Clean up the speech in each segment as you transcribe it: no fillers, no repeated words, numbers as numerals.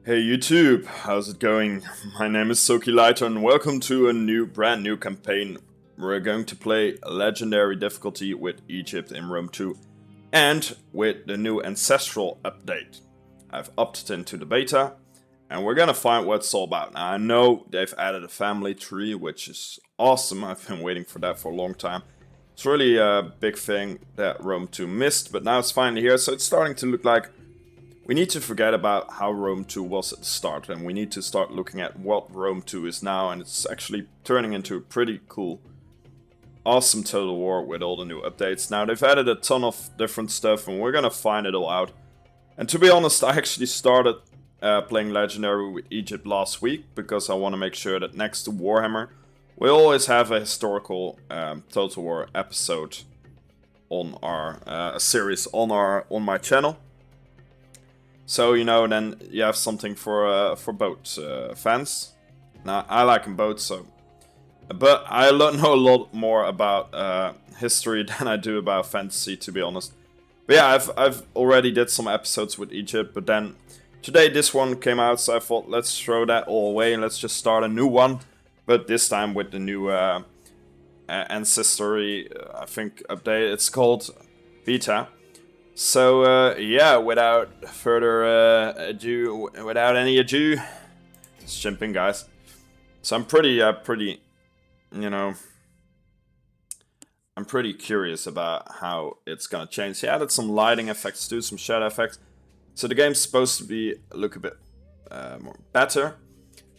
Hey YouTube, how's it going? My name is Soki Lighter and welcome to a brand new campaign. We're going to play Legendary difficulty with Egypt in Rome 2 and with the new Ancestral update. I've opted into the beta and we're gonna find what it's all about. Now I know they've added a family tree, which is awesome. I've been waiting for that for a long time. It's really a big thing that Rome 2 missed, but now it's finally here, so it's starting to look like we need to forget about how Rome 2 was at the start, and we need to start looking at what Rome 2 is now, and it's actually turning into a pretty cool, awesome Total War with all the new updates. Now, they've added a ton of different stuff, and we're gonna find it all out. And to be honest, I actually started playing Legendary with Egypt last week, because I want to make sure that next to Warhammer, we always have a historical Total War episode on our a series on my channel. So, you know, then you have something for boat fans. Now, I like them both, so... But I know a lot more about history than I do about fantasy, to be honest. But yeah, I've already did some episodes with Egypt, but then... Today this one came out, so I thought, let's throw that all away and let's just start a new one. But this time with the new Ancestry, I think, update. It's called Beta. So, yeah, without any ado, let's jump in, guys. So I'm pretty, you know, I'm pretty curious about how it's gonna change. He added some lighting effects too, some shadow effects. So the game's supposed to look a bit more better.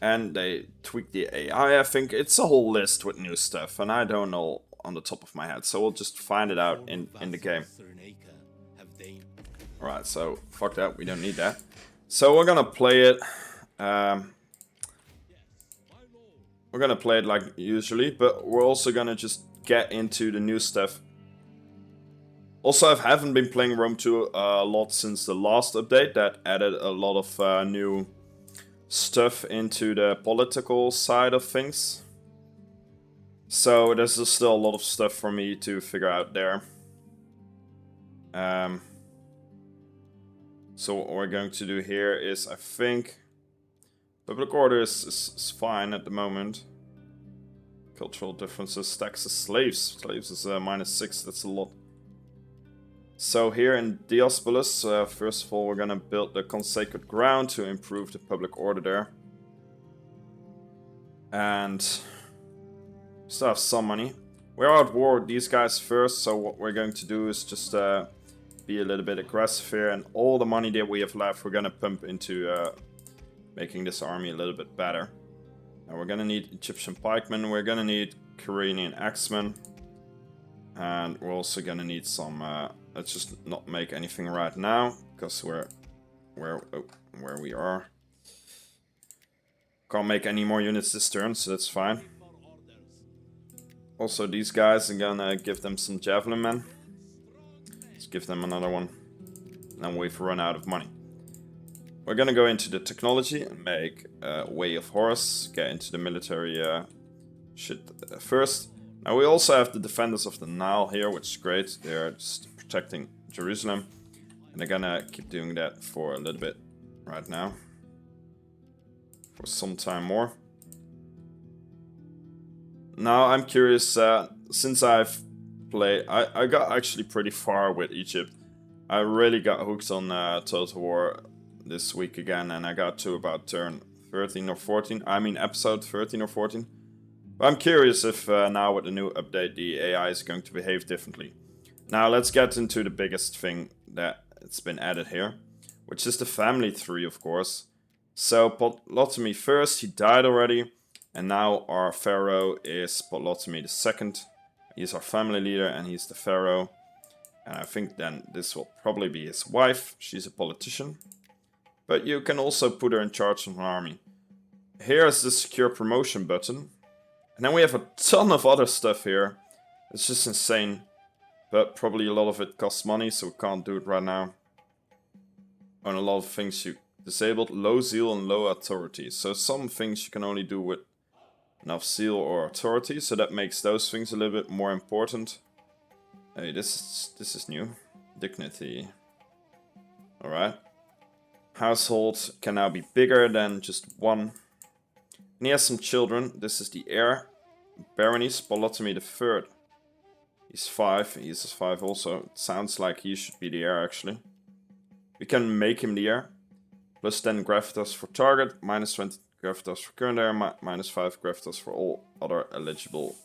And they tweaked the AI, I think. It's a whole list with new stuff, and I don't know on the top of my head. So we'll just find it out in the game. Alright, so fuck that, we don't need that. So we're gonna play it. We're gonna play it like usually, but we're also gonna just get into the new stuff. Also, I haven't been playing Rome 2 a lot since the last update that added a lot of new stuff into the political side of things. So there's still a lot of stuff for me to figure out there. So what we're going to do here is, I think, public order is fine at the moment. Cultural differences, taxes, slaves. Slaves is -6, that's a lot. So here in Diospolis, first of all, we're gonna build the consecrated ground to improve the public order there. And still have some money. We're at war with these guys first, so what we're going to do is just be a little bit aggressive here, and all the money that we have left we're gonna pump into making this army a little bit better. Now we're gonna need Egyptian pikemen, we're gonna need Karenian axemen, and we're also gonna need some let's just not make anything right now because we're where we are. Can't make any more units this turn, so that's fine. Also, these guys, I'm gonna give them some javelin men. Let's give them another one. And then we've run out of money. We're gonna go into the technology and make a Way of Horus. Get into the military shit first. Now we also have the defenders of the Nile here, which is great. They're just protecting Jerusalem. And they're gonna keep doing that for a little bit right now. For some time more. Now I'm curious, since I've played, I got actually pretty far with Egypt. I really got hooked on Total War this week again, and I got to about turn 13 or 14. I mean episode 13 or 14. But I'm curious if now with the new update the AI is going to behave differently. Now let's get into the biggest thing that it's been added here, which is the family tree, of course. So Ptolemy first, he died already. And now our pharaoh is Ptolemy II. He's our family leader and he's the pharaoh. And I think then this will probably be his wife. She's a politician. But you can also put her in charge of an army. Here is the secure promotion button. And then we have a ton of other stuff here. It's just insane. But probably a lot of it costs money, so we can't do it right now. And a lot of things you disabled. Low zeal and low authority. So some things you can only do with enough zeal or authority, so that makes those things a little bit more important. Hey, this is new. Dignity. Alright. Household can now be bigger than just one. And he has some children. This is the heir. Baronies, Bartholomew III. He's 5. He's 5 also. It sounds like he should be the heir actually. We can make him the heir. Plus 10 gravitas for target. Minus 20 gravitas for current heir. Minus 5 gravitas for all other eligible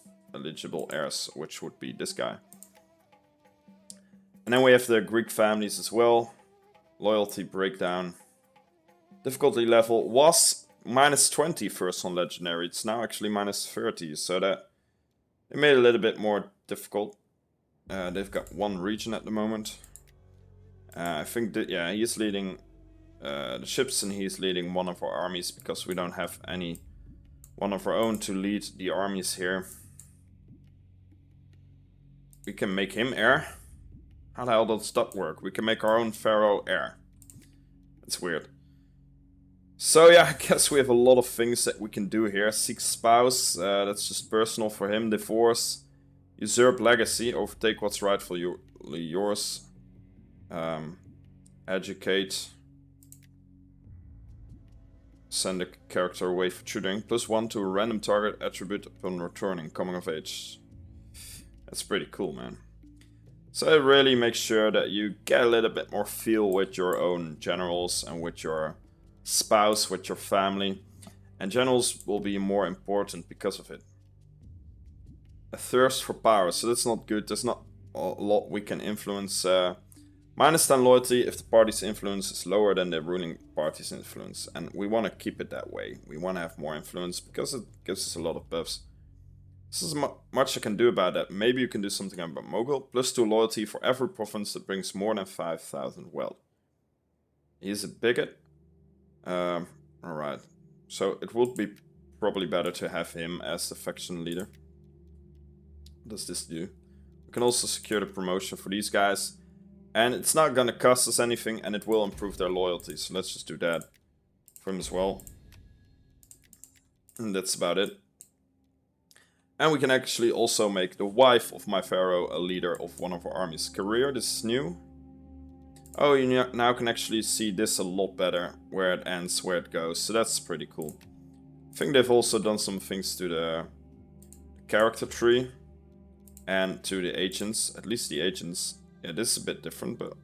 heirs, which would be this guy. And then we have the Greek families as well. Loyalty breakdown. Difficulty level was minus 20 first on legendary. It's now actually minus 30, so that it made it a little bit more difficult. They've got one region at the moment. I think that, yeah, he's leading the ships and he's leading one of our armies because we don't have any one of our own to lead the armies here. We can make him heir. How the hell does that work? We can make our own pharaoh heir. That's weird. So yeah, I guess we have a lot of things that we can do here. Seek spouse, that's just personal for him. Divorce, usurp legacy, overtake what's rightfully yours. Educate, send a character away for tutoring. +1 to a random target attribute upon returning, coming of age. That's pretty cool, man. So it really makes sure that you get a little bit more feel with your own generals and with your spouse, with your family. And generals will be more important because of it. A thirst for power, so that's not good. There's not a lot we can influence. Minus 10 loyalty if the party's influence is lower than the ruling party's influence. And we want to keep it that way. We want to have more influence because it gives us a lot of buffs. This is much I can do about that. Maybe you can do something about Mogul. +2 loyalty for every province that brings more than 5,000 wealth. He's a bigot. Alright. So it would be probably better to have him as the faction leader. What does this do? We can also secure the promotion for these guys. And it's not gonna cost us anything and it will improve their loyalty. So let's just do that for him as well. And that's about it. And we can actually also make the wife of my pharaoh a leader of one of our armies. Career, this is new. Oh, you now can actually see this a lot better, where it ends, where it goes. So that's pretty cool. I think they've also done some things to the character tree and to the agents, at least the agents. Yeah, this is a bit different, but...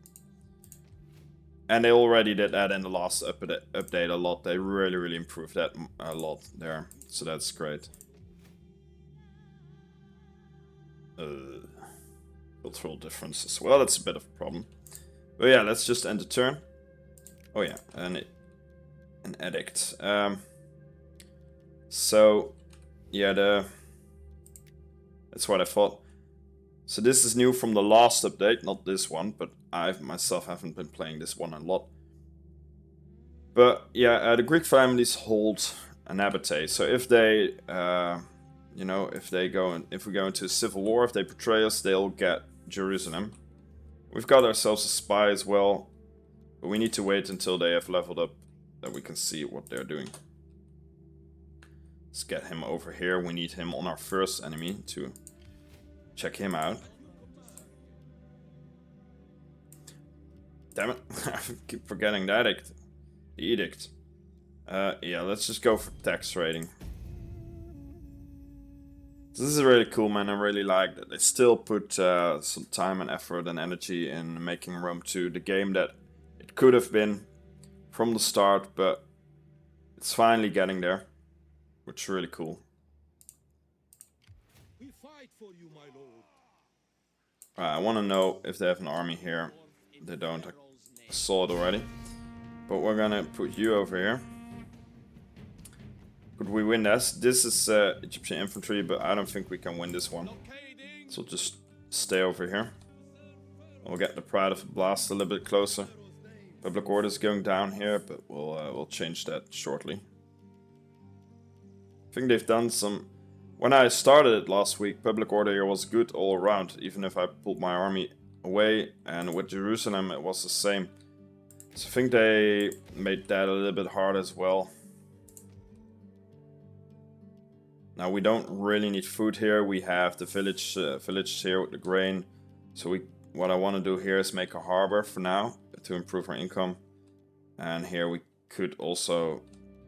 And they already did that in the last update a lot. They really improved that a lot there. So that's great. Cultural differences. Well, that's a bit of a problem. But yeah, let's just end the turn. Oh yeah, an edict. So yeah, that's what I thought. So this is new from the last update, not this one, but I myself haven't been playing this one a lot. But yeah, the Greek families hold an abbate. So if they you know, if we go into a civil war, if they betray us, they'll get Jerusalem. We've got ourselves a spy as well, but we need to wait until they have leveled up that we can see what they're doing. Let's get him over here. We need him on our first enemy to check him out. Damn it, I keep forgetting the edict. Yeah, let's just go for tax rating. This is really cool, man. I really like that they still put some time and effort and energy in making Rome 2 the game that it could have been from the start, but it's finally getting there, which is really cool. We fight for you, my lord. I want to know if they have an army here. They don't. I saw it already. But we're gonna put you over here. Could we win this? This is Egyptian infantry, but I don't think we can win this one. So just stay over here. We'll get the Pride of the Blast a little bit closer. Public order is going down here, but we'll change that shortly. I think they've done some... When I started it last week, public order here was good all around, even if I pulled my army away, and with Jerusalem it was the same. So I think they made that a little bit hard as well. Now we don't really need food here. We have the village here with the grain. So what I want to do here is make a harbor for now to improve our income. And here we could also...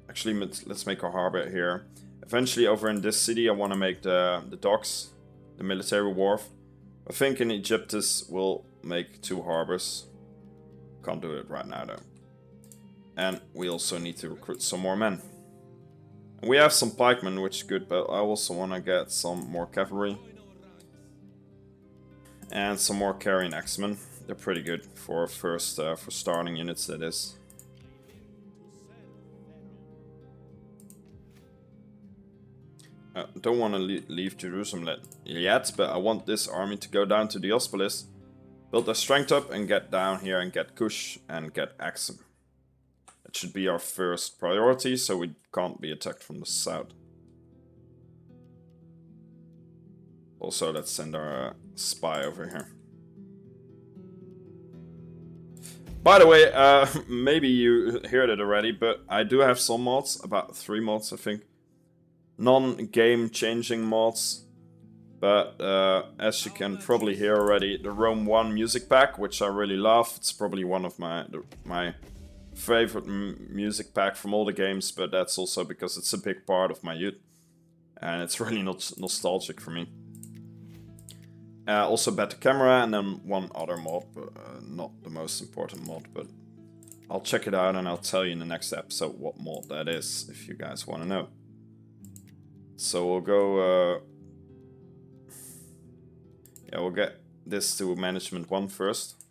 Actually, let's make a harbor here. Eventually, over in this city, I want to make the docks, the military wharf. I think in Egyptus we'll make 2 harbors. Can't do it right now, though. And we also need to recruit some more men. And we have some pikemen, which is good, but I also want to get some more cavalry. And some more carrying axemen. They're pretty good for first, for starting units, that is. Don't want to leave Jerusalem yet, but I want this army to go down to the Ospolis, build their strength up, and get down here and get Kush and get Axum. That should be our first priority, so we can't be attacked from the south. Also, let's send our spy over here. By the way, maybe you heard it already, but I do have some mods, about 3 mods I think. Non-game changing mods, but as you can probably hear already, the Rome 1 music pack, which I really love. It's probably one of my favorite music pack from all the games, but that's also because it's a big part of my youth, and it's really not nostalgic for me. Also better camera, and then one other mod, not the most important mod, but I'll check it out and I'll tell you in the next episode what mod that is, if you guys want to know. So we'll go, yeah, we'll get this to management 1 first.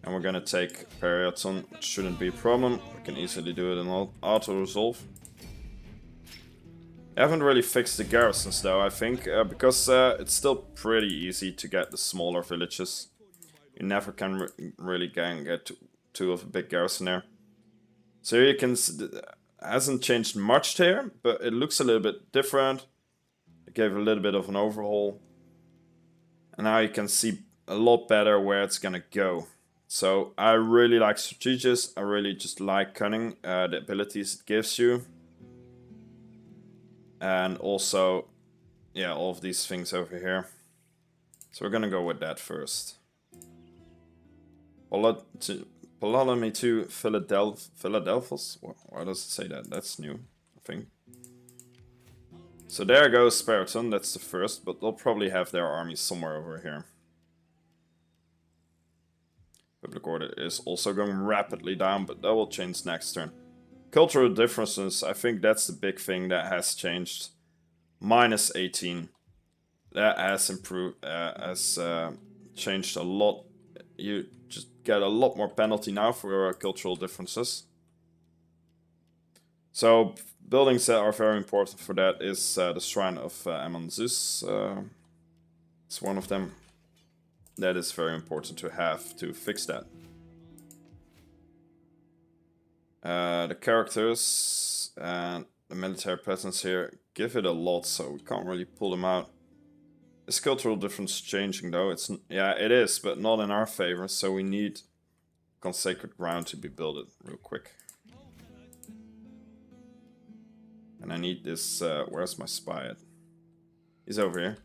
And we're gonna take Periaton, which shouldn't be a problem. We can easily do it in auto-resolve. I haven't really fixed the garrisons though, I think, because it's still pretty easy to get the smaller villages. You never can really get too of a big garrison there. So here you can see, hasn't changed much here, but it looks a little bit different. It gave a little bit of an overhaul. And now you can see a lot better where it's gonna go. So I really like strategies, I really just like cunning, the abilities it gives you. And also, yeah, all of these things over here. So we're gonna go with that first. Ptolemy to Philadelphus? Why does it say that? That's new, I think. So there goes Spiriton, that's the first, but they'll probably have their army somewhere over here. Public order is also going rapidly down, but that will change next turn. Cultural differences, I think that's the big thing that has changed. Minus 18. That has improved, changed a lot. You just get a lot more penalty now for cultural differences. So buildings that are very important for that is the Shrine of Ammon Zeus. It's one of them. That is very important to have to fix that. The characters and the military presence here give it a lot, so we can't really pull them out. Is cultural difference changing though? Yeah, it is, but not in our favor, so we need consecrated ground to be built real quick. And I need this, where's my spy at? He's over here.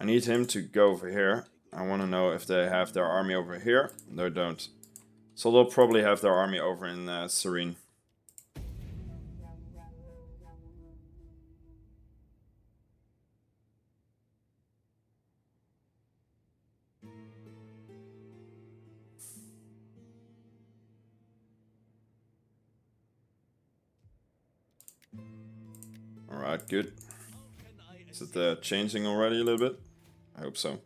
I need him to go over here. I want to know if they have their army over here. They don't. So they'll probably have their army over in Serene. Alright, good. Is it changing already a little bit? I hope so.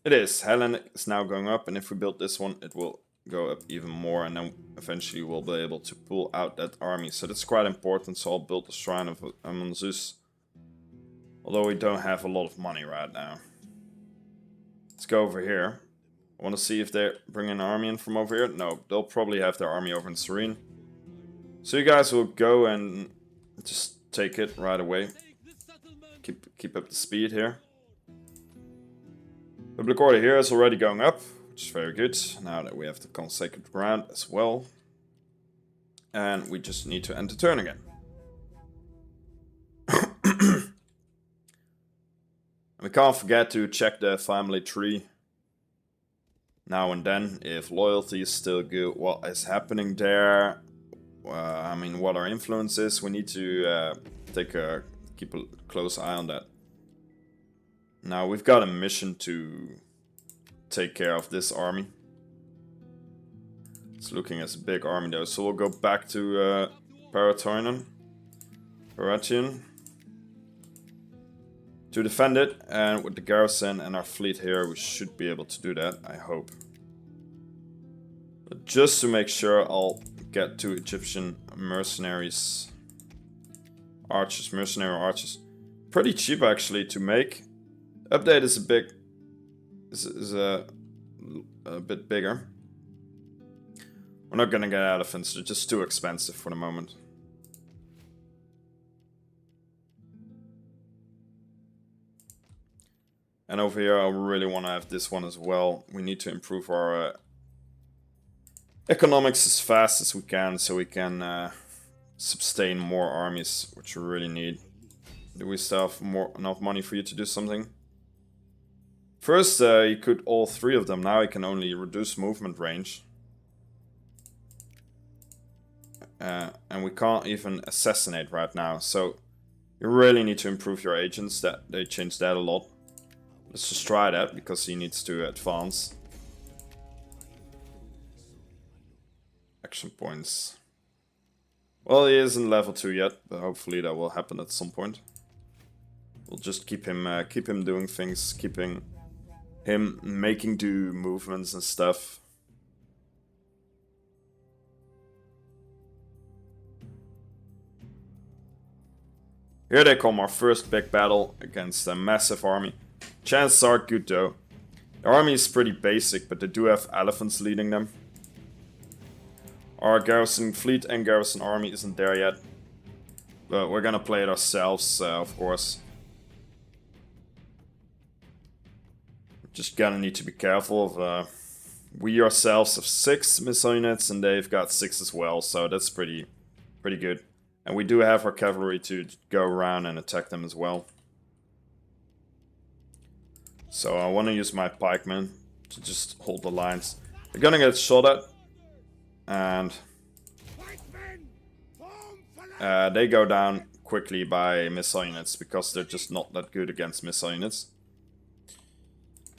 It is. Helen is now going up, and if we build this one, it will go up even more, and then eventually we'll be able to pull out that army. So that's quite important, so I'll build the Shrine of Ammon Zeus. Although we don't have a lot of money right now. Let's go over here. I want to see if they bring an army in from over here. No, they'll probably have their army over in Serene. So you guys will go and just take it right away. Keep up the speed here. Public order here is already going up, which is very good. Now that we have the consecrated ground as well. And we just need to end the turn again. We can't forget to check the family tree. now and then if loyalty is still good. What is happening there? I mean, what our influence is. We need to keep a close eye on that. Now we've got a mission to take care of this army. It's looking as a big army though, so we'll go back to Paratian to defend it, and with the garrison and our fleet here, we should be able to do that, I hope. But just to make sure, I'll get 2 Egyptian mercenaries. Mercenary archers. Pretty cheap actually to make. Update is a bit bigger. We're not gonna get elephants, they're just too expensive for the moment. And over here I really want to have this one as well. We need to improve our economics as fast as we can, so we can sustain more armies, which we really need. Do we still have enough money for you to do something? First, you could all 3 of them. Now I can only reduce movement range. And we can't even assassinate right now. So you really need to improve your agents. That they changed that a lot. Let's just try that, because he needs to advance. Action points. Well, he isn't level 2 yet, but hopefully that will happen at some point. We'll just keep him doing things, keeping him making do movements and stuff. Here they come, our first big battle against a massive army. Chances are good though. The army is pretty basic, but they do have elephants leading them. Our garrison fleet and garrison army isn't there yet. But we're gonna play it ourselves, of course. Just gonna need to be careful of... we ourselves have 6 missile units and they've got 6 as well, so that's pretty good. And we do have our cavalry to go around and attack them as well. So I want to use my pikemen to just hold the lines. They're gonna get shot at. And they go down quickly by missile units, because they're just not that good against missile units.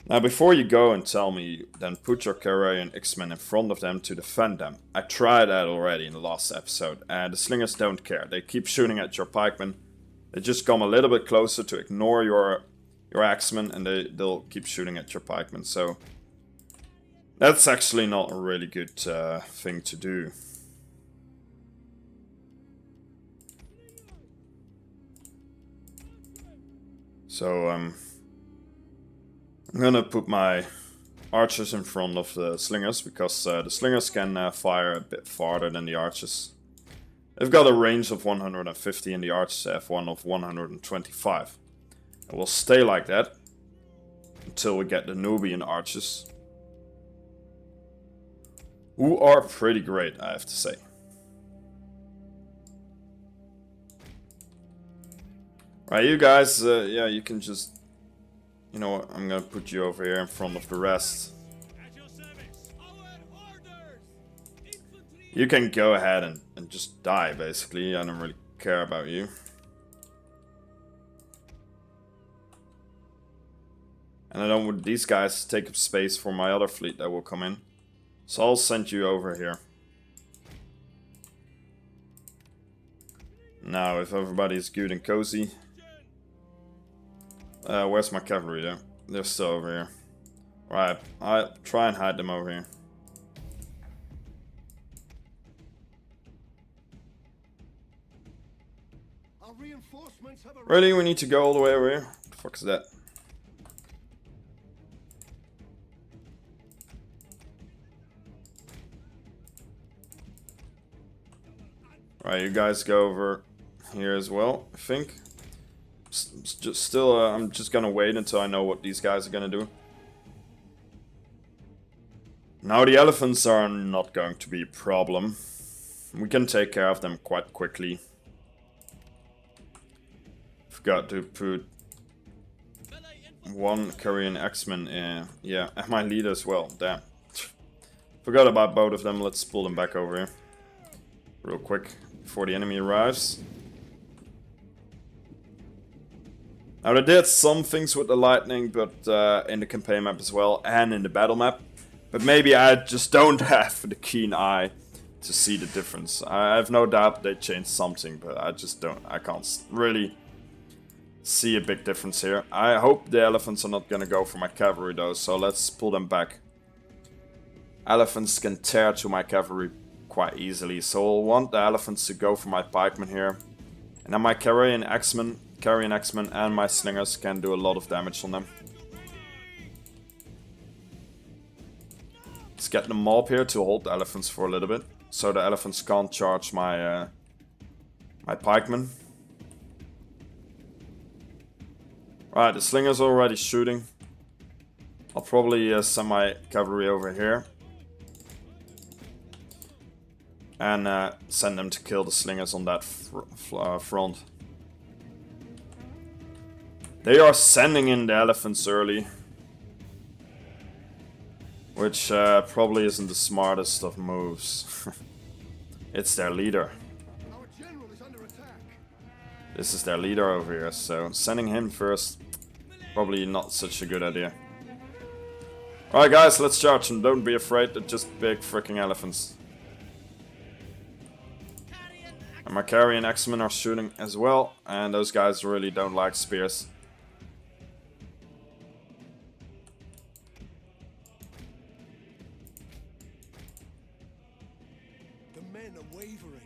Now before you go and tell me, then put your cavalry and X-Men in front of them to defend them. I tried that already in the last episode, and the slingers don't care. They keep shooting at your pikemen. They just come a little bit closer to ignore your axemen, and they'll keep shooting at your pikemen. So that's actually not a really good thing to do. So I'm gonna put my archers in front of the slingers, because the slingers can fire a bit farther than the archers. They've got a range of 150 and the archers have one of 125. It will stay like that until we get the Nubian archers, who are pretty great, I have to say. Right, you guys, yeah, you can just... You know what, I'm gonna put you over here in front of the rest. You can go ahead and just die, basically. I don't really care about you. And I don't want these guys to take up space for my other fleet that will come in. So I'll send you over here. Now, if everybody's good and cozy... where's my cavalry though? They're still over here. Right, I'll try and hide them over here. Really? We need to go all the way over here? What the fuck is that? Alright, you guys go over here as well, I think. I'm just gonna wait until I know what these guys are gonna do. Now the elephants are not going to be a problem. We can take care of them quite quickly. Forgot to put one Korean X-Men in. Yeah, and my leader as well. Damn. Forgot about both of them. Let's pull them back over here. Real quick, before the enemy arrives. Now they did some things with the lightning, but in the campaign map as well, and in the battle map. But maybe I just don't have the keen eye to see the difference. I have no doubt they changed something, but I can't really see a big difference here. I hope the elephants are not gonna go for my cavalry though, so let's pull them back. Elephants can tear to my cavalry quite easily, so I'll want the elephants to go for my pikemen here. And then my carrion axemen and my slingers can do a lot of damage on them. Let's get the mob here to hold the elephants for a little bit, so the elephants can't charge my my pikemen. Right, the slingers are already shooting. I'll probably send my cavalry over here. And send them to kill the slingers on that front. They are sending in the elephants early. Which probably isn't the smartest of moves. It's their leader. Our general is under attack. This is their leader over here, so sending him first, probably not such a good idea. Alright guys, let's charge them. Don't be afraid, they're just big freaking elephants. And my carrion axemen are shooting as well, and those guys really don't like spears. The men are wavering.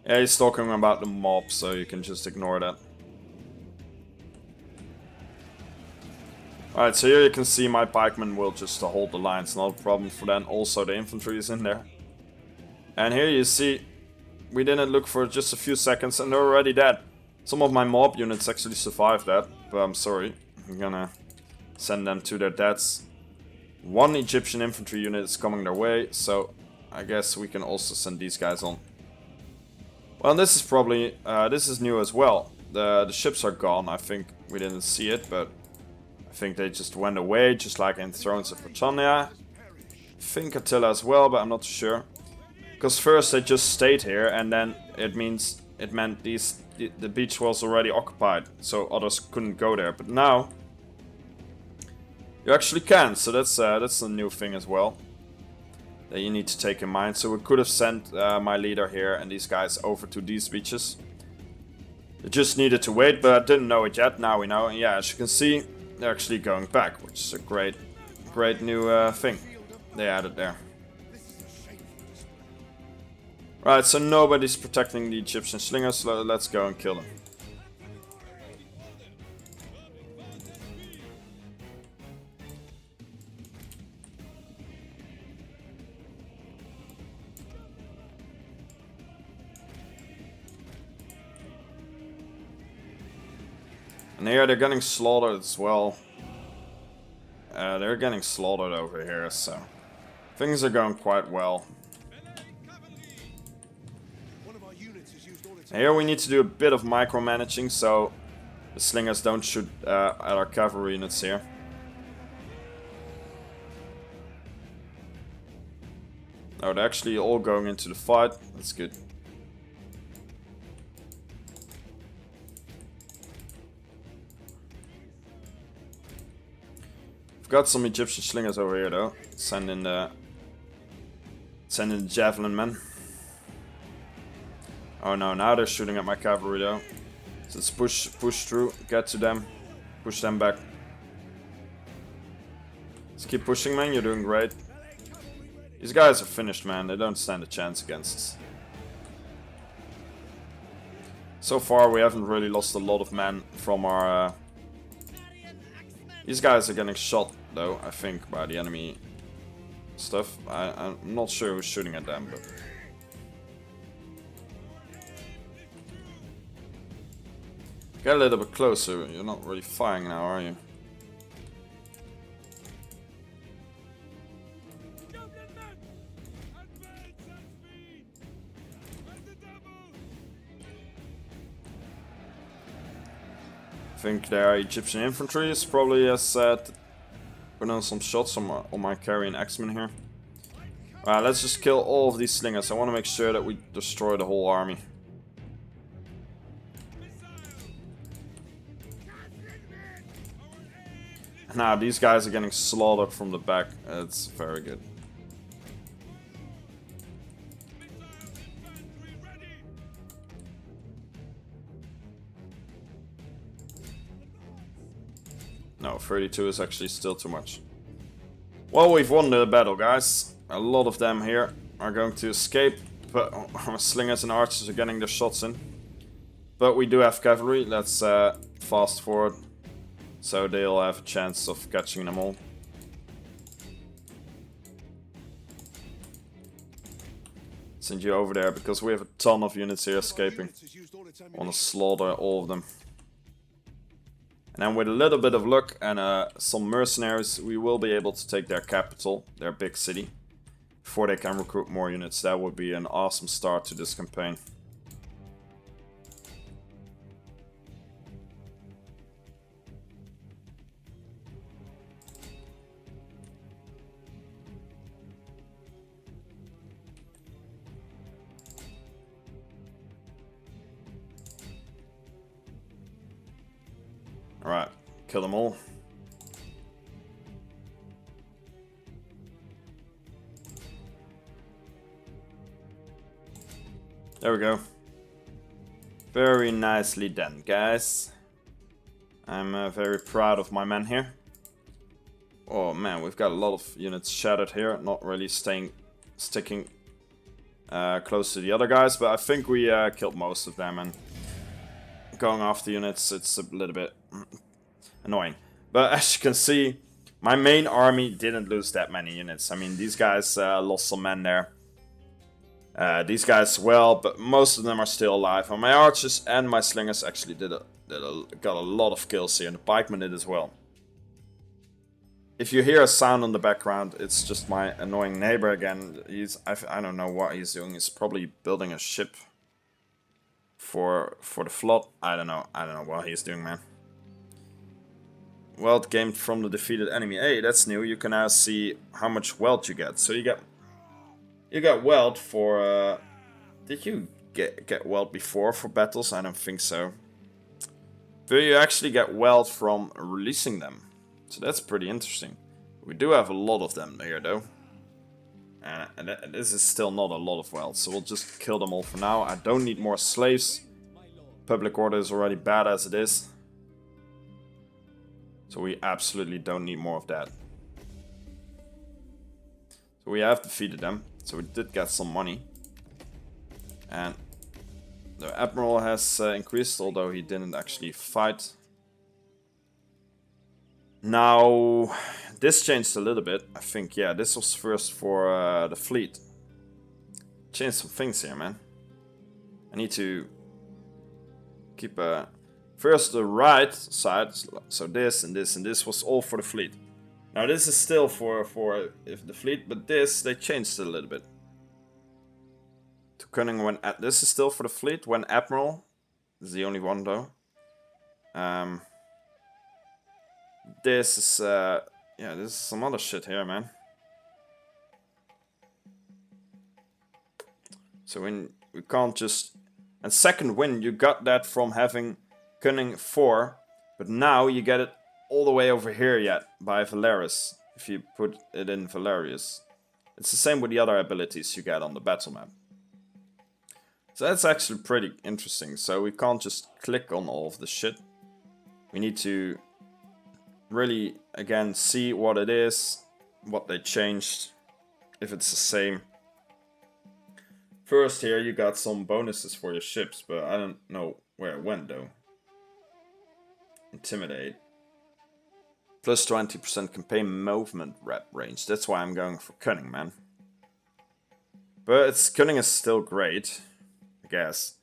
Yeah, he's talking about the mob, so you can just ignore that. Alright, so here you can see my pikemen will just hold the lines, not a problem for them. Also, the infantry is in there. And here you see, we didn't look for just a few seconds and they're already dead. Some of my mob units actually survived that, but I'm sorry. I'm gonna send them to their deaths. One Egyptian infantry unit is coming their way, so I guess we can also send these guys on. Well, this is probably, this is new as well. The ships are gone. I think we didn't see it, but I think they just went away, just like in Thrones of Britannia. I think Attila as well, but I'm not sure. Because first they just stayed here, and then it meant the beach was already occupied, so others couldn't go there. But now you actually can, so that's a new thing as well that you need to take in mind. So we could have sent my leader here and these guys over to these beaches. They just needed to wait, but I didn't know it yet. Now we know, and yeah, as you can see, they're actually going back, which is a great new thing they added there. Right, so nobody's protecting the Egyptian slingers, so let's go and kill them. And here they're getting slaughtered as well. They're getting slaughtered over here, so things are going quite well. Here we need to do a bit of micromanaging, so the slingers don't shoot at our cavalry units here. Oh, they're actually all going into the fight. That's good. We've got some Egyptian slingers over here though. Send in the javelin men. Oh no, now they're shooting at my cavalry though. So let's push through, get to them, push them back. Let's keep pushing, man, you're doing great. These guys are finished, man, they don't stand a chance against us. So far we haven't really lost a lot of men from our... These guys are getting shot though, I think, by the enemy stuff. I'm not sure who's shooting at them, but... Get a little bit closer, you're not really firing now, are you? I think their Egyptian infantry is probably as Put on some shots on my carry and X-Men here. Alright, let's just kill all of these slingers. I want to make sure that we destroy the whole army. Now these guys are getting slaughtered from the back. It's very good. No, 32 is actually still too much. Well, we've won the battle, guys. A lot of them here are going to escape, but our slingers and archers are getting their shots in. But we do have cavalry. Let's fast forward, so they'll have a chance of catching them all. Send you over there because we have a ton of units here escaping. I want to slaughter all of them. And then with a little bit of luck and some mercenaries, we will be able to take their capital, their big city, before they can recruit more units. That would be an awesome start to this campaign. Alright, kill them all. There we go. Very nicely done, guys. I'm very proud of my men here. Oh man, we've got a lot of units shattered here, not really sticking close to the other guys, but I think we killed most of them, and going after units, it's a little bit annoying. But as you can see, my main army didn't lose that many units. I mean, these guys lost some men there. These guys well, but most of them are still alive. And my archers and my slingers actually got a lot of kills here, and the pikemen did as well. If you hear a sound in the background, it's just my annoying neighbor again. I don't know what he's doing. He's probably building a ship for the flood. I don't know what he's doing, man. Wealth gained from the defeated enemy. Hey, that's new. You can now see how much wealth you get. So you get wealth for did you get wealth before for battles? I don't think so. But you actually get wealth from releasing them. So that's pretty interesting. We do have a lot of them here though. And this is still not a lot of wealth, so we'll just kill them all for now. I don't need more slaves. Public order is already bad as it is. So we absolutely don't need more of that. So we have defeated them. So we did get some money. And the admiral has increased, although he didn't actually fight. Now, this changed a little bit. I think, yeah, this was first for the fleet. Changed some things here, man. I need to keep first the right side, so this and this and this was all for the fleet. Now this is still for if the fleet, but this they changed it a little bit. To cunning when this is still for the fleet when admiral is the only one though. This is yeah, this is some other shit here, man. So when we can't just, and second win you got that from having cunning 4, but now you get it all the way over here yet by Valerius if you put it in Valerius. It's the same with the other abilities you get on the battle map. So that's actually pretty interesting. So we can't just click on all of the shit. We need to really again see what it is, what they changed, if it's the same. First here you got some bonuses for your ships, but I don't know where it went though. Intimidate. Plus 20% campaign movement rep range. That's why I'm going for cunning, man. But cunning is still great, I guess.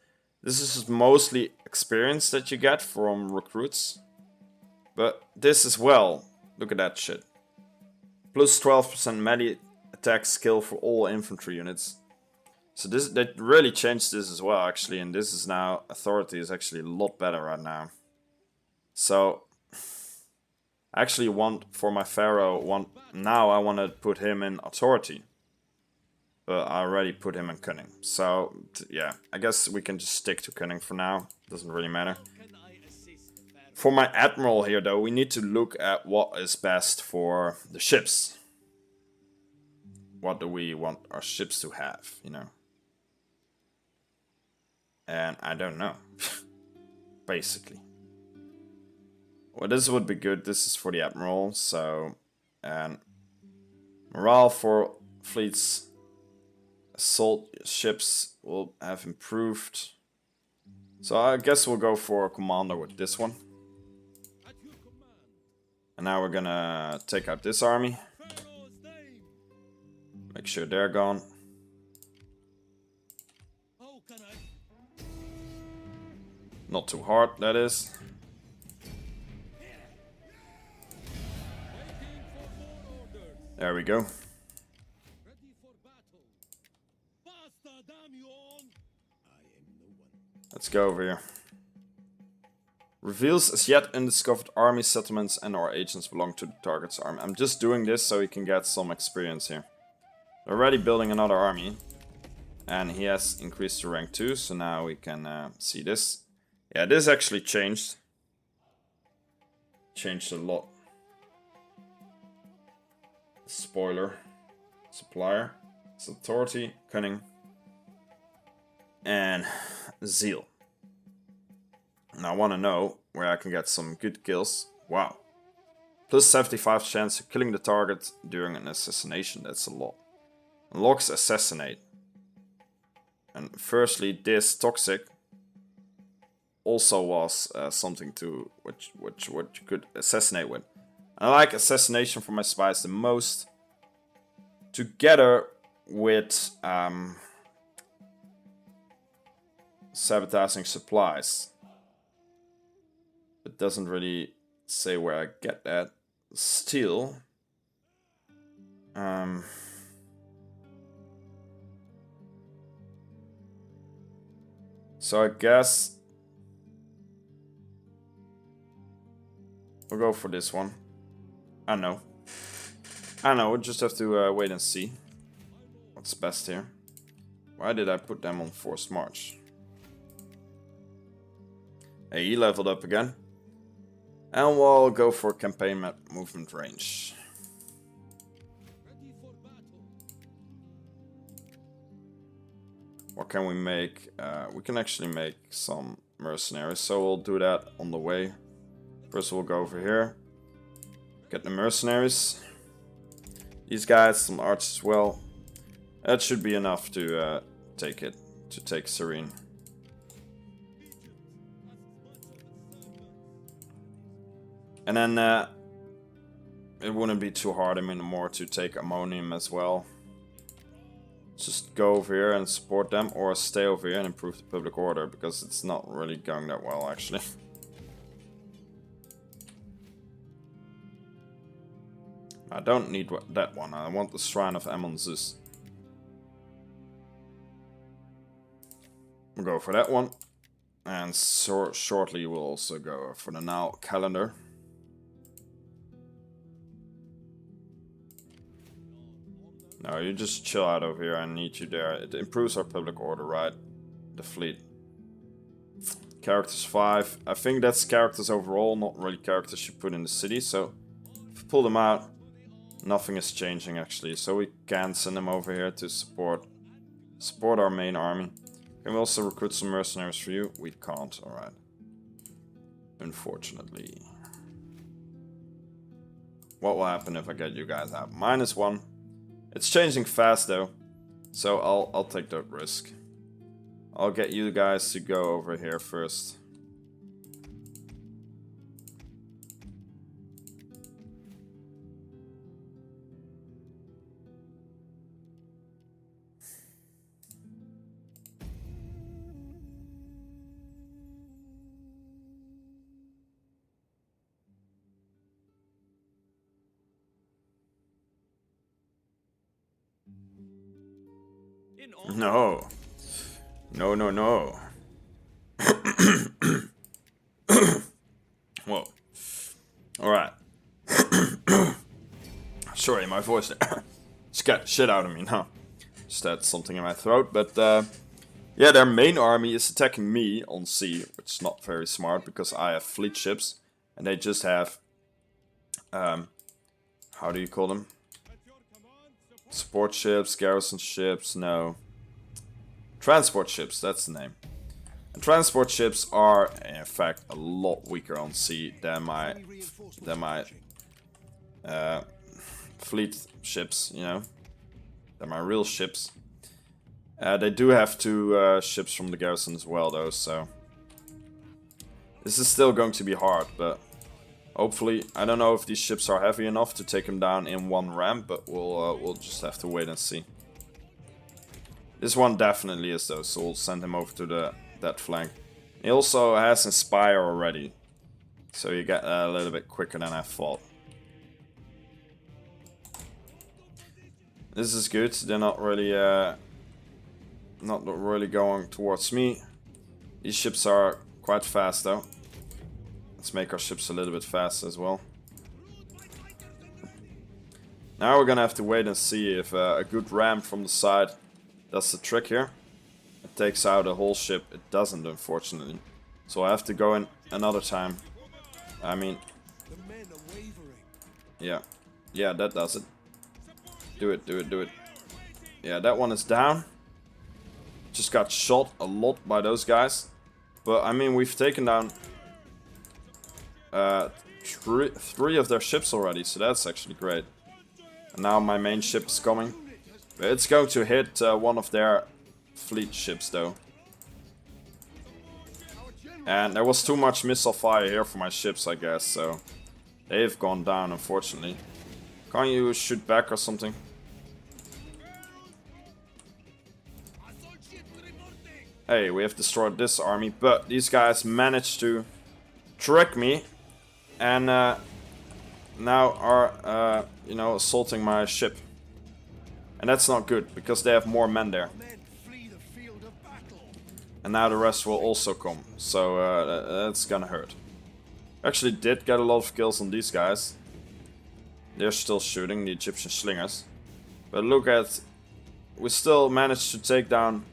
This is mostly experience that you get from recruits. But this as well. Look at that shit. Plus 12% melee attack skill for all infantry units. So they really changed this as well, actually. And this is now, authority is actually a lot better right now. So, I actually want for my pharaoh now I want to put him in authority. But I already put him in cunning. So yeah, I guess we can just stick to cunning for now. Doesn't really matter. For my admiral here though, we need to look at what is best for the ships. What do we want our ships to have, you know? And I don't know. Basically. Well, this would be good. This is for the admiral, so... And morale for fleets. Assault ships will have improved. So I guess we'll go for a commander with this one. And now we're gonna take out this army. Make sure they're gone. Not too hard, that is. There we go. Let's go over here. Reveals as yet undiscovered army settlements and or agents belong to the target's army. I'm just doing this so he can get some experience here. We're already building another army. And he has increased to rank 2, so now we can see this. Yeah, this actually changed. Changed a lot. Spoiler. Supplier. Authority. Cunning. And zeal. And I want to know where I can get some good kills. Wow. Plus 75 chance of killing the target during an assassination. That's a lot. Unlocks assassinate. And firstly, this toxic also was something to which you could assassinate with. I like assassination for my spies the most. Together with sabotaging supplies. It doesn't really say where I get that. Still. So I guess we'll go for this one. I know. We'll just have to wait and see what's best here. Why did I put them on forced march? Hey, he leveled up again. And we'll go for campaign map movement range. What can we make? We can actually make some mercenaries, so we'll do that on the way. First we'll go over here. Get the mercenaries. These guys, some archers as well. That should be enough to take Serene. And then it wouldn't be too hard anymore to take Ammonium as well. Just go over here and support them, or stay over here and improve the public order, because it's not really going that well actually. I don't need that one, I want the Shrine of Ammon Zeus. We'll go for that one. And shortly we'll also go for the Naval calendar. No, you just chill out over here, I need you there. It improves our public order, right? The fleet. Characters 5. I think that's characters overall, not really characters you put in the city. So, if you pull them out, nothing is changing actually. So we can send them over here to support our main army. Can we also recruit some mercenaries for you? We can't, alright. Unfortunately. What will happen if I get you guys out? -1. It's changing fast though, so I'll take that risk. I'll get you guys to go over here first. No. No, no, no. Whoa. Alright. Sorry, my voice scared the shit out of me now. Just had something in my throat, but yeah, their main army is attacking me on sea, which is not very smart because I have fleet ships, and they just have, how do you call them? Support ships, garrison ships, no. Transport ships, that's the name. And transport ships are, in fact, a lot weaker on sea than my fleet ships, you know. Than my real ships. They do have 2 ships from the garrison as well, though, so... This is still going to be hard, but... Hopefully, I don't know if these ships are heavy enough to take them down in one ram, but we'll just have to wait and see. This one definitely is though, so we'll send him over to that flank. He also has Inspire already, so you get a little bit quicker than I thought. This is good. They're not really going towards me. These ships are quite fast though. Let's make our ships a little bit faster as well. Now we're gonna have to wait and see if a good ram from the side does the trick here. It takes out a whole ship. It doesn't, unfortunately. So I have to go in another time. I mean... Yeah. Yeah, that does it. Do it, do it, do it. Yeah, that one is down. Just got shot a lot by those guys. But, I mean, we've taken down... three of their ships already, so that's actually great. And now my main ship is coming. It's going to hit one of their fleet ships though. And there was too much missile fire here for my ships, I guess, so they've gone down, unfortunately. Can't you shoot back or something? Hey, we have destroyed this army, but these guys managed to trick me. And now are, you know, assaulting my ship. And that's not good, because they have more men there. And now the rest will also come, so that's gonna hurt. Actually did get a lot of kills on these guys. They're still shooting, the Egyptian slingers. But look at... We still managed to take down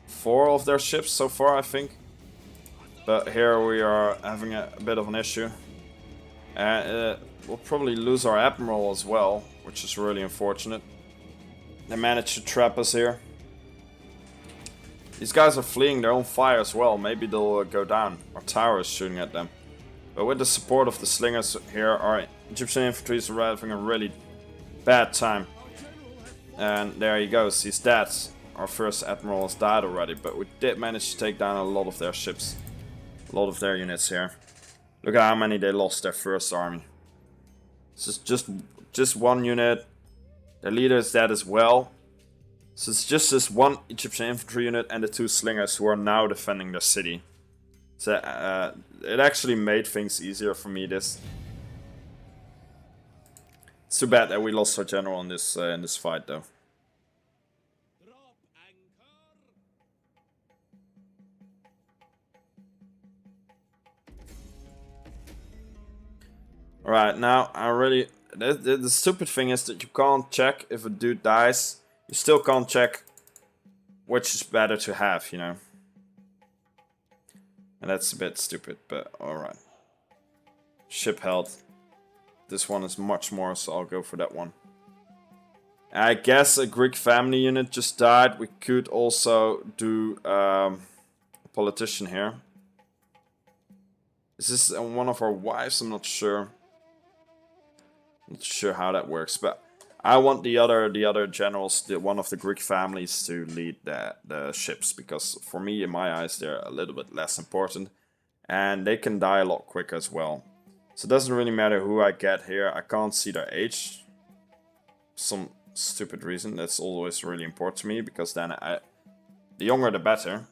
4 of their ships so far, I think. But here we are having a bit of an issue. We'll probably lose our admiral as well, which is really unfortunate. They managed to trap us here. These guys are fleeing their own fire as well. Maybe they'll go down. Our tower is shooting at them. But with the support of the slingers here, our Egyptian infantry is having a really bad time. And there he goes. He's dead. Our first admiral has died already. But we did manage to take down a lot of their ships. A lot of their units here. Look at how many they lost their first army. This is just one unit. Their leader is dead as well. So it's just this one Egyptian infantry unit and the 2 slingers who are now defending their city. So it actually made things easier for me. It's too bad that we lost our general in this fight though. Alright, now I really... The stupid thing is that you can't check if a dude dies. You still can't check which is better to have, you know. And that's a bit stupid, but alright. Ship health. This one is much more, so I'll go for that one. I guess a Greek family unit just died. We could also do a politician here. Is this one of our wives? I'm not sure. Not sure how that works, but I want the other generals, one of the Greek families, to lead the ships, because for me, in my eyes, they're a little bit less important, and they can die a lot quicker as well. So it doesn't really matter who I get here. I can't see their age. Some stupid reason. That's always really important to me, because then the younger the better,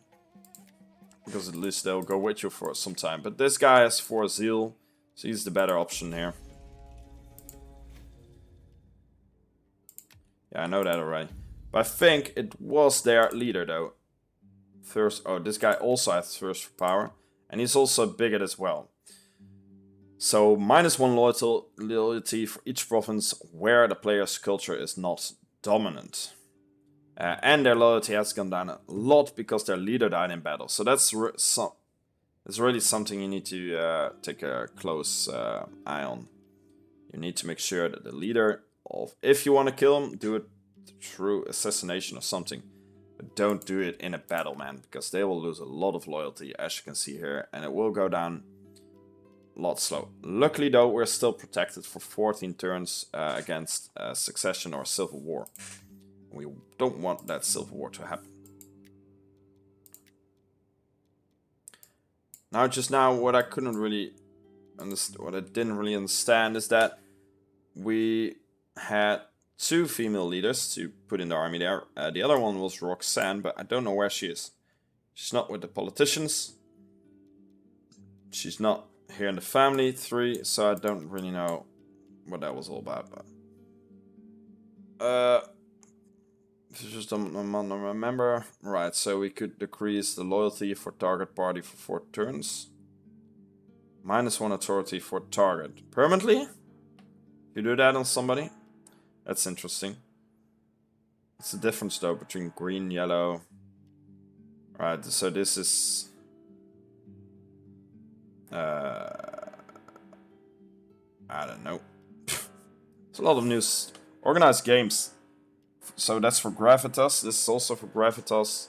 because at least they'll go with you for some time. But this guy has 4 zeal, so he's the better option here. Yeah, I know that already. But I think it was their leader, though. First, oh, this guy also has thirst for power. And he's also bigot as well. So -1 loyalty for each province where the player's culture is not dominant. And their loyalty has gone down a lot because their leader died in battle. So that's really something you need to take a close eye on. You need to make sure that the leader if you want to kill him, do it through assassination or something. But don't do it in a battle, man, because they will lose a lot of loyalty, as you can see here, and it will go down a lot slow. Luckily, though, we're still protected for 14 turns against succession or civil war. We don't want that civil war to happen. Now, what I couldn't really understand, what I didn't really understand, is that we had 2 female leaders to put in the army there. The other one was Roxanne, but I don't know where she is. She's not with the politicians. She's not here in the family 3, so I don't really know what that was all about. But just don't remember. Right, so we could decrease the loyalty for target party for 4 turns. -1 authority for target. Permanently? You do that on somebody? That's interesting. What's the difference though between green, yellow? Right, so this is I don't know. It's a lot of news. Organized games. So that's for Gravitas. This is also for Gravitas.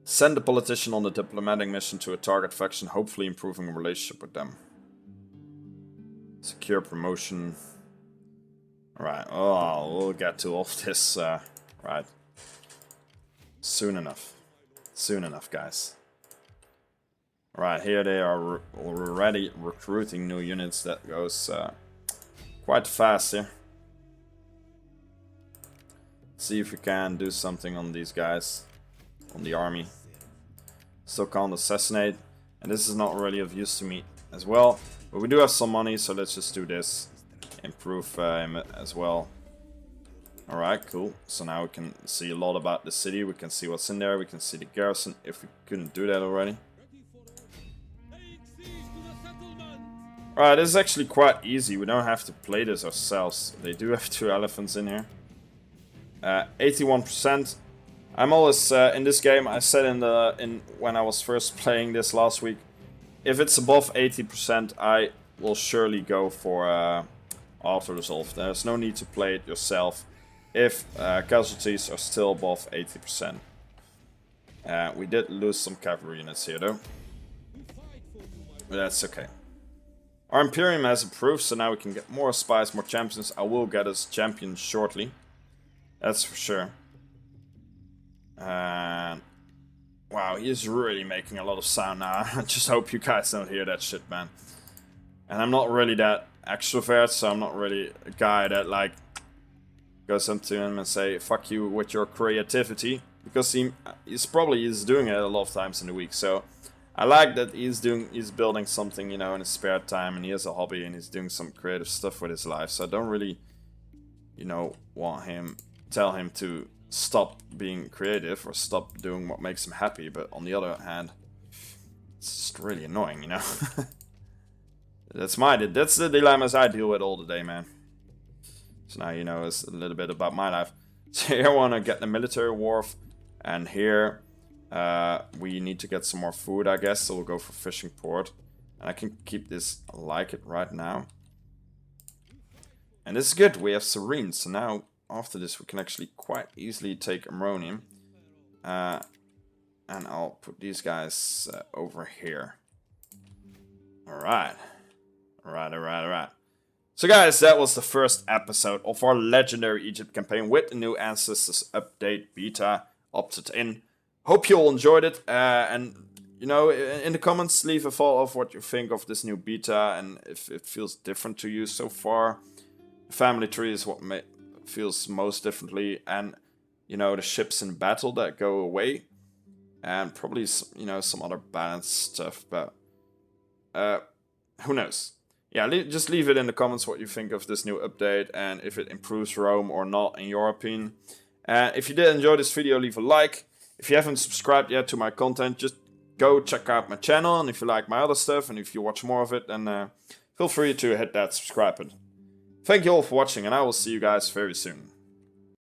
Send the politician on a diplomatic mission to a target faction, hopefully improving a relationship with them. Secure promotion. Right, oh, we'll get to all of this, right. Soon enough. Soon enough, guys. Right, here they are already recruiting new units. That goes quite fast here. See if we can do something on these guys, on the army. Still can't assassinate, and this is not really of use to me as well. But we do have some money, so let's just do this. Improve him as well. Alright, cool. So now we can see a lot about the city. We can see what's in there. We can see the garrison, if we couldn't do that already. Alright, this is actually quite easy. We don't have to play this ourselves. They do have 2 elephants in here. 81%. I'm always in this game. I said when I was first playing this last week, if it's above 80%, I will surely go for auto resolve. There's no need to play it yourself if casualties are still above 80%. We did lose some cavalry units here though, but that's okay. Our Imperium has improved, so now we can get more spies, more champions. I will get us champions shortly. That's for sure. And wow, he's really making a lot of sound now. I just hope you guys don't hear that shit, man. And I'm not really that extrovert, so I'm not really a guy that like goes up to him and say fuck you with your creativity, because he's probably doing it a lot of times in the week. So I like that he's building something, you know, in his spare time, and he has a hobby and he's doing some creative stuff with his life. So I don't really, you know, tell him to stop being creative or stop doing what makes him happy. But on the other hand, it's just really annoying, you know. That's the dilemmas I deal with all the day, man. So now you know it's a little bit about my life. So here I want to get the military wharf, and here we need to get some more food, I guess. So we'll go for fishing port, and I can keep this like it right now. And this is good. We have Serene, so now after this we can actually quite easily take Ammonium. And I'll put these guys over here. Alright. Alright. So guys, that was the first episode of our Legendary Egypt campaign with the new Ancestors update beta opted in. Hope you all enjoyed it, and you know, in the comments leave a thought of what you think of this new beta and if it feels different to you so far. The family tree is what feels most differently, and you know, the ships in battle that go away, and probably you know, some other balanced stuff, but who knows. Yeah, just leave it in the comments what you think of this new update and if it improves Rome or not in your opinion. And if you did enjoy this video, leave a like. If you haven't subscribed yet to my content, just go check out my channel, and if you like my other stuff, and if you watch more of it, then feel free to hit that subscribe button. Thank you all for watching, and I will see you guys very soon.